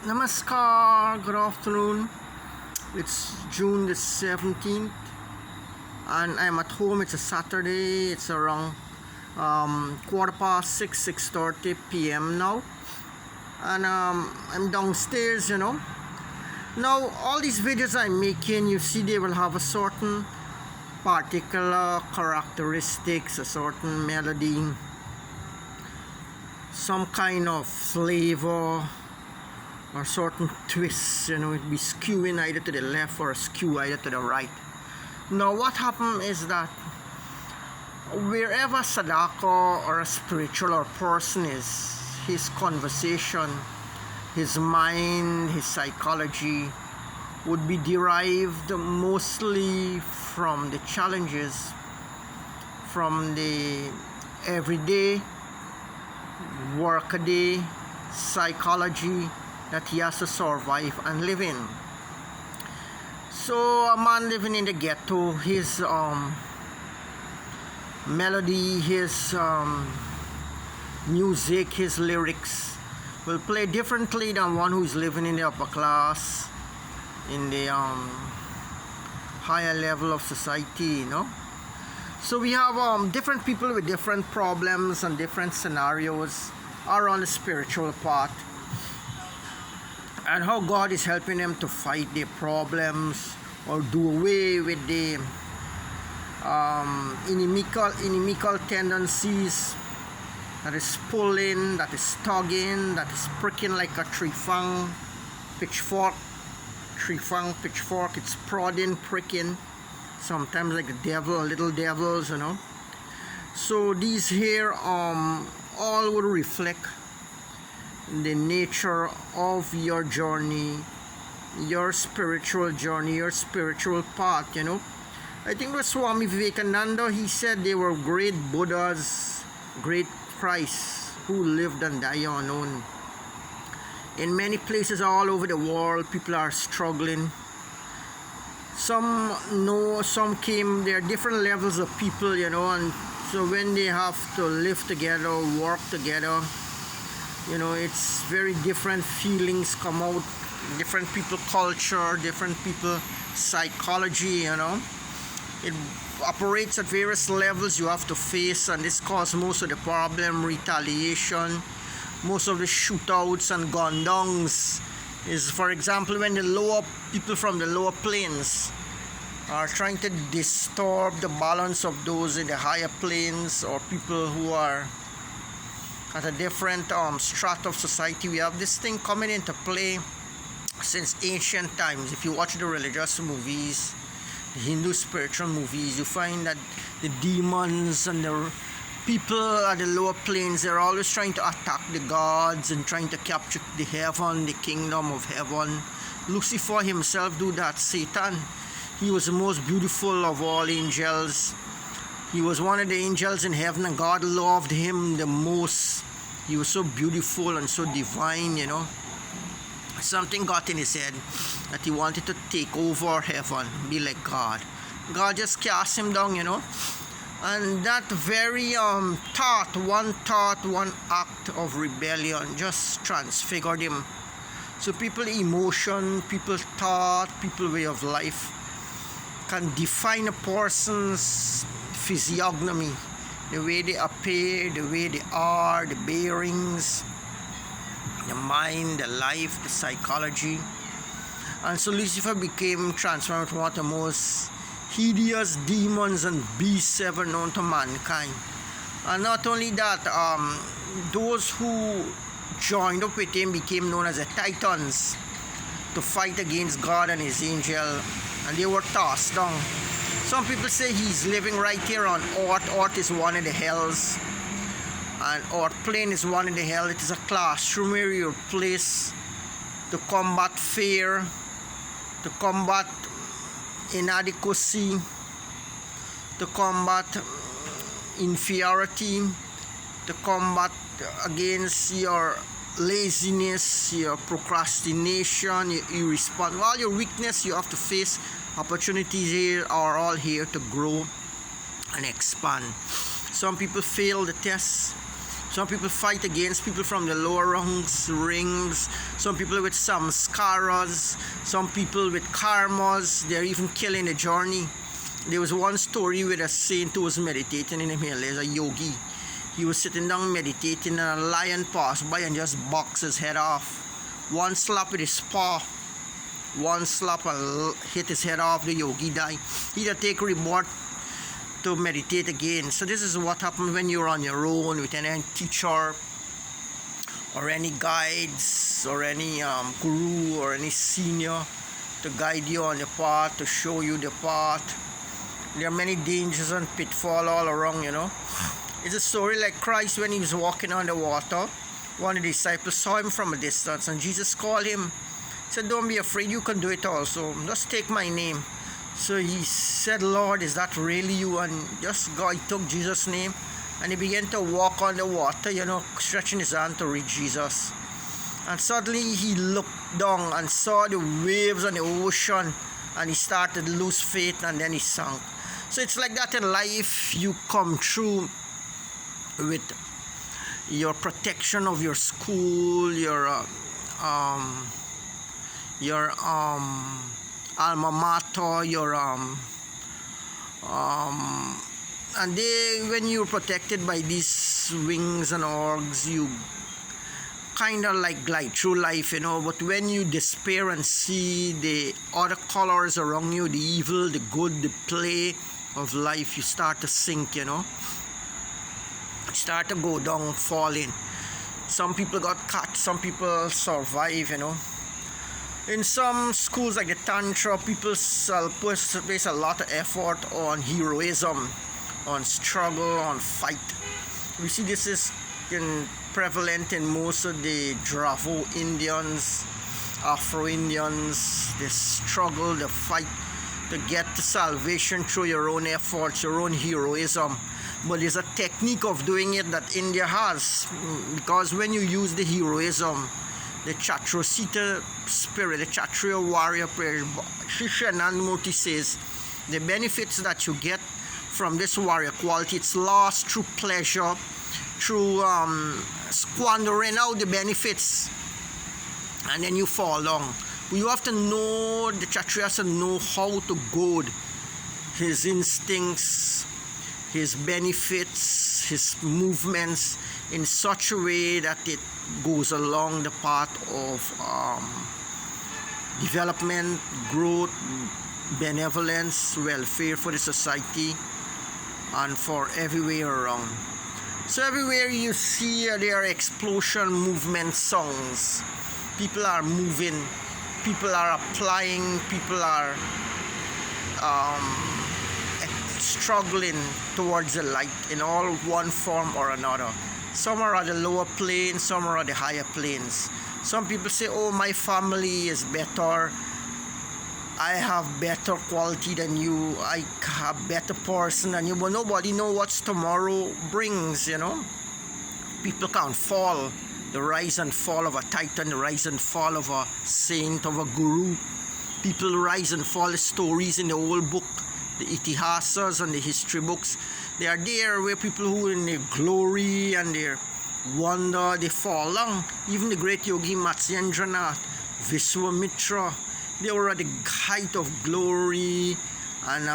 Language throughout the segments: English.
Namaskar, good afternoon. It's June the 17th and I'm at home. It's a Saturday. It's around quarter past 6:30 p.m. now, and I'm downstairs. Now all these videos I'm making, you see, they will have a certain particular characteristics, a certain melody, some kind of flavor or certain twists. It'd be skewing either to the left or skew either to the right. Now what happened is that wherever Sadako or a spiritual or person is, his conversation, his mind, his psychology would be derived mostly from the challenges, from the everyday, workaday psychology that he has to survive and live in. So a man living in the ghetto, his melody, his music, his lyrics will play differently than one who's living in the upper class, in the higher level of society. So we have different people with different problems and different scenarios around the spiritual part, and how God is helping them to fight their problems or do away with the inimical tendencies that is pulling, that is tugging, that is pricking like a tree-fang pitchfork. It's prodding, pricking, sometimes like a devil, little devils. So these here all would reflect the nature of your journey, your spiritual journey, your spiritual path. I think with Swami Vivekananda, he said they were great Buddhas, great Christs who lived and died unknown. In many places all over the world, people are struggling. Some know, some came. There are different levels of people, and so when they have to live together, work together, it's very different feelings come out, different people culture, different people psychology. It operates at various levels you have to face, and this causes most of the problem, retaliation, most of the shootouts and gun-downs is, for example, when the lower people from the lower planes are trying to disturb the balance of those in the higher planes, or people who are at a different strata of society. We have this thing coming into play since ancient times. If you watch the religious movies, the Hindu spiritual movies, you find that the demons and the people at the lower planes, they're always trying to attack the gods and trying to capture the heaven, the kingdom of heaven. Lucifer himself do that. Satan, he was the most beautiful of all angels. He was one of the angels in heaven, and God loved him the most. He was so beautiful and so divine. Something got in his head that he wanted to take over heaven, be like God. God just cast him down, and that very one act of rebellion just transfigured him. So people emotion, people thought, people way of life can define a person's physiognomy, the way they appear, the way they are, the bearings, the mind, the life, the psychology. And so Lucifer became transformed from one of the most hideous demons and beasts ever known to mankind. And not only that, those who joined up with him became known as the Titans, to fight against God and his angel, and they were tossed down. Some people say he's living right here on Earth. Earth is one of the hells, and Earth plane is one of the hell. It is a classroom where you're placed to combat fear, to combat inadequacy, to combat inferiority, to combat against your laziness, your procrastination, your irresponsibility. All your weakness, you have to face. Opportunities here are all here to grow and expand. Some people fail the test. Some people fight against people from the lower rings. Some people with samskaras. Some people with karmas. They're even killing the journey. There was one story with a saint who was meditating in the Himalayas, a yogi. He was sitting down meditating and a lion passed by and just boxed his head off. One slap with his paw. One slap and hit his head off. The yogi died. He had to take reward to meditate again. So this is what happens when you're on your own with any teacher or any guides or any guru or any senior to guide you on the path, to show you the path. There are many dangers and pitfalls all around, you know. It's a story like Christ when he was walking on the water. One of the disciples saw him from a distance and Jesus called him. He said, "Don't be afraid, you can do it also. Just take my name." So he said, "Lord, is that really you?" And just God took Jesus' name and he began to walk on the water, you know, stretching his hand to reach Jesus. And suddenly he looked down and saw the waves on the ocean and he started to lose faith and then he sank. So it's like that in life. You come through with your protection of your school, your alma mater, and when you're protected by these wings and orgs, you kind of like glide through life, you know. But when you despair and see the other colors around you, the evil, the good, the play of life, you start to sink, you know. You start to go down, falling. Some people got cut, some people survive, you know. In some schools like the Tantra, people place a lot of effort on heroism, on struggle, on fight. We see this is prevalent in most of the Dravo Indians, Afro-Indians. They struggle, they fight to get the salvation through your own efforts, your own heroism. But there's a technique of doing it that India has, because when you use the heroism, the Chatrasita spirit, the Kshatriya warrior prayer, Sri Nandamurti says the benefits that you get from this warrior quality, it's lost through pleasure, through squandering out the benefits, and then you fall down. You have to know, the Kshatriya has to know how to goad his instincts, his benefits, his movements in such a way that it goes along the path of development, growth, benevolence, welfare for the society and for everywhere around. So everywhere you see there are explosion movement songs. People are moving, people are applying, people are struggling towards the light in all one form or another. Some are at the lower planes, some are at the higher planes. Some people say, "Oh, my family is better. I have better quality than you. I have better person than you." But nobody knows what tomorrow brings, you know. People can't fall. The rise and fall of a titan, the rise and fall of a saint, of a guru. People rise and fall. The stories in the old book, the itihasas and the history books, they are there where people who in their glory and their wonder, they fall down. Even the great yogi Matsyendranath, Vishwamitra, they were at the height of glory and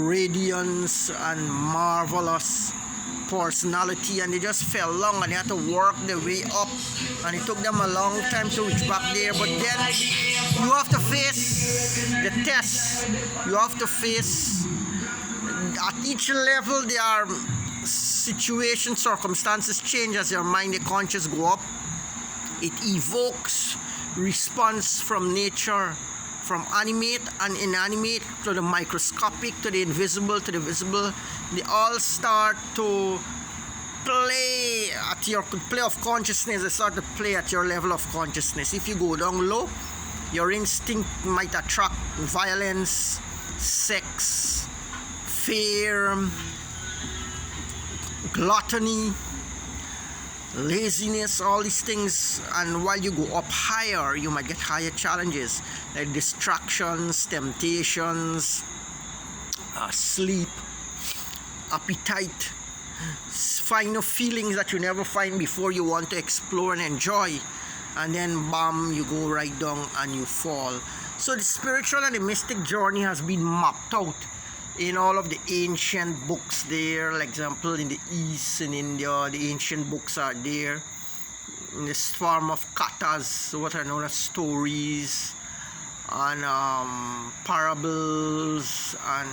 radiance and marvelous personality, and they just fell long and they had to work their way up, and it took them a long time to reach back there. But then you have to face the test. You have to face, at each level there are situations, circumstances change as your mind, the conscious go up. It evokes response from nature, from animate and inanimate to the microscopic, to the invisible, to the visible. They all start to play at your play of consciousness. They start to play at your level of consciousness. If you go down low, your instinct might attract violence, sex, fear, gluttony, laziness, all these things. And while you go up higher, you might get higher challenges like distractions, temptations, sleep, appetite, find the feelings that you never find before. You want to explore and enjoy, and then bam, you go right down and you fall. So the spiritual and the mystic journey has been mapped out in all of the ancient books there. Like example, in the East, in India, the ancient books are there in this form of kathas, what are known as stories and parables, and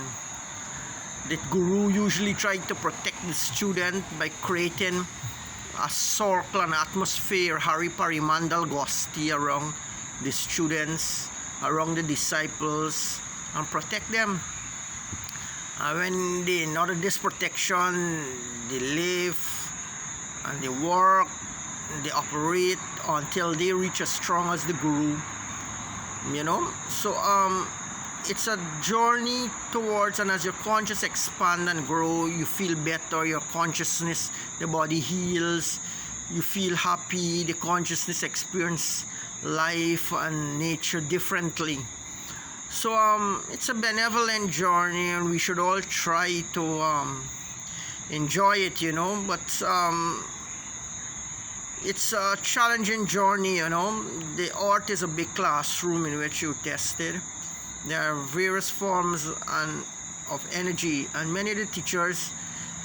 the guru usually tried to protect the student by creating a circle, an atmosphere, Hari Parimandal Gosti around the students, around the disciples, and protect them. And when they not this protection, they live and they work, they operate until they reach as strong as the guru, you know. So it's a journey towards, and as your conscious expand and grow, you feel better, your consciousness, the body heals, you feel happy, the consciousness experience life and nature differently. So it's a benevolent journey, and we should all try to enjoy it, you know. But it's a challenging journey, you know. The art is a big classroom in which you tested. There are various forms of energy, and many of the teachers,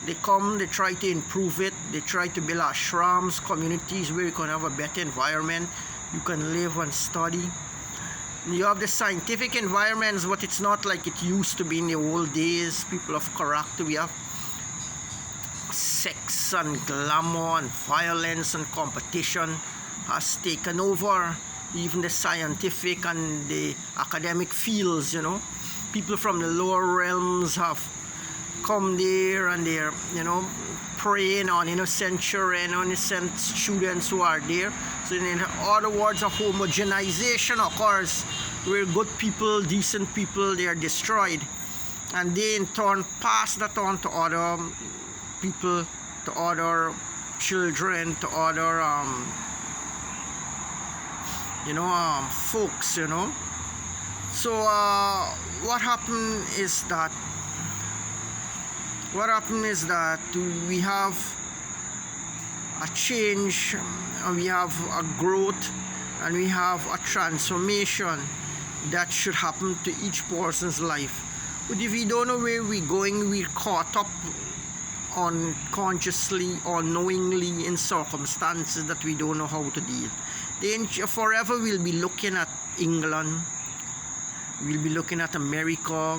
they come, they try to improve it, they try to build ashrams, communities where you can have a better environment, you can live and study. You have the scientific environments, but it's not like it used to be in the old days. People of character, we have sex and glamour and violence and competition has taken over even the scientific and the academic fields, you know. People from the lower realms have come there, and they're, you know, preying on innocent children, innocent students who are there. So in other words, a homogenization occurs where good people, decent people, they are destroyed, and they in turn pass that on to other people, to other children, to other folks, you know. So what happened is that we have a change, and we have a growth, and we have a transformation that should happen to each person's life. But if we don't know where we're going, we're caught up unconsciously or knowingly in circumstances that we don't know how to deal. Then forever we'll be looking at England, we'll be looking at America,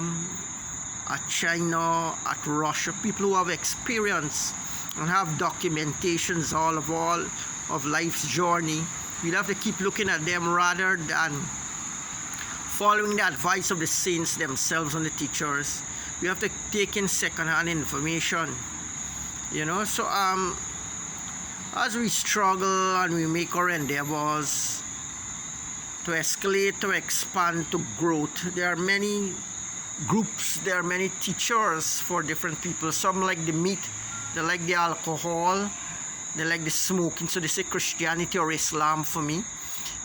at China, at Russia, people who have experience and have documentations all of life's journey. We'll have to keep looking at them rather than following the advice of the saints themselves and the teachers. We have to take in second-hand information, you know. So as we struggle and we make our endeavors to escalate, to expand, to growth, there are many groups, there are many teachers for different people. Some like the meat, they like the alcohol, they like the smoking, so they say Christianity or Islam for me.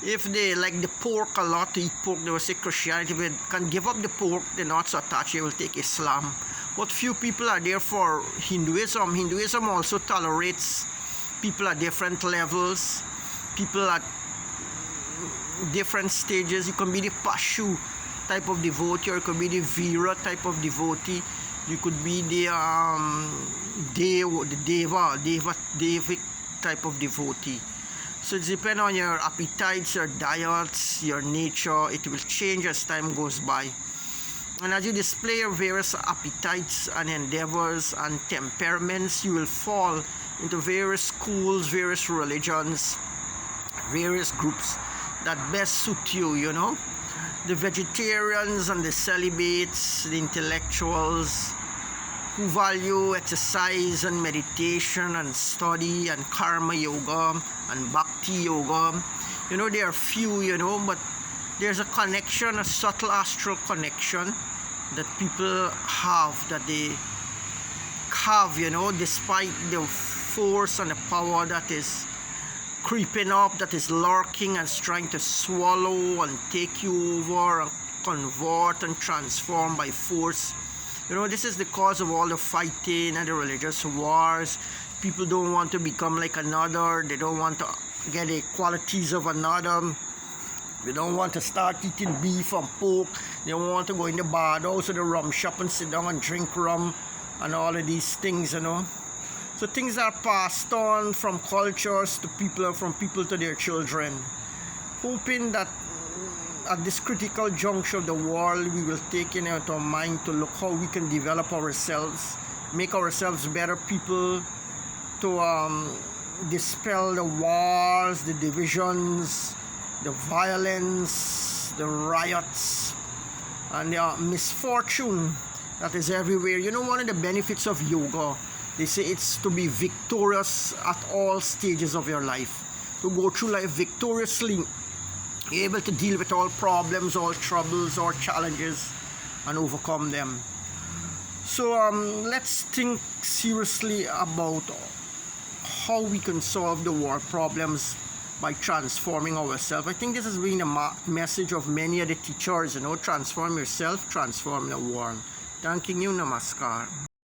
If they like the pork a lot, to eat pork, they will say Christianity. If they can give up the pork, they're not so attached, they will take Islam. But few people are there for Hinduism. Hinduism also tolerates people at different levels, people at different stages. You can be the Pashu type of devotee, or you could be the Vira type of devotee. You could be the Devic type of devotee. So it depends on your appetites, your diets, your nature. It will change as time goes by. And as you display your various appetites and endeavors and temperaments, you will fall into various schools, various religions, various groups that best suit you, you know. The vegetarians and the celibates, the intellectuals who value exercise and meditation and study and karma yoga and bhakti yoga. You know, there are few, you know, but there's a connection, a subtle astral connection that people have, that they have, you know, despite the force and the power that is creeping up, that is lurking and trying to swallow and take you over and convert and transform by force. You know, this is the cause of all the fighting and the religious wars. People don't want to become like another. They don't want to get the qualities of another. They don't want to start eating beef and pork. They don't want to go in the bar house or the rum shop and sit down and drink rum and all of these things, you know. So things are passed on from cultures to people and from people to their children. Hoping that at this critical juncture of the world, we will take it into our mind to look how we can develop ourselves, make ourselves better people, to dispel the wars, the divisions, the violence, the riots, and the misfortune that is everywhere. You know, one of the benefits of yoga, they say it's to be victorious at all stages of your life, to go through life victoriously, able to deal with all problems, all troubles, all challenges, and overcome them. So let's think seriously about how we can solve the world problems by transforming ourselves. I think this has been a message of many of the teachers, you know, transform yourself, transform the world. Thanking you, namaskar.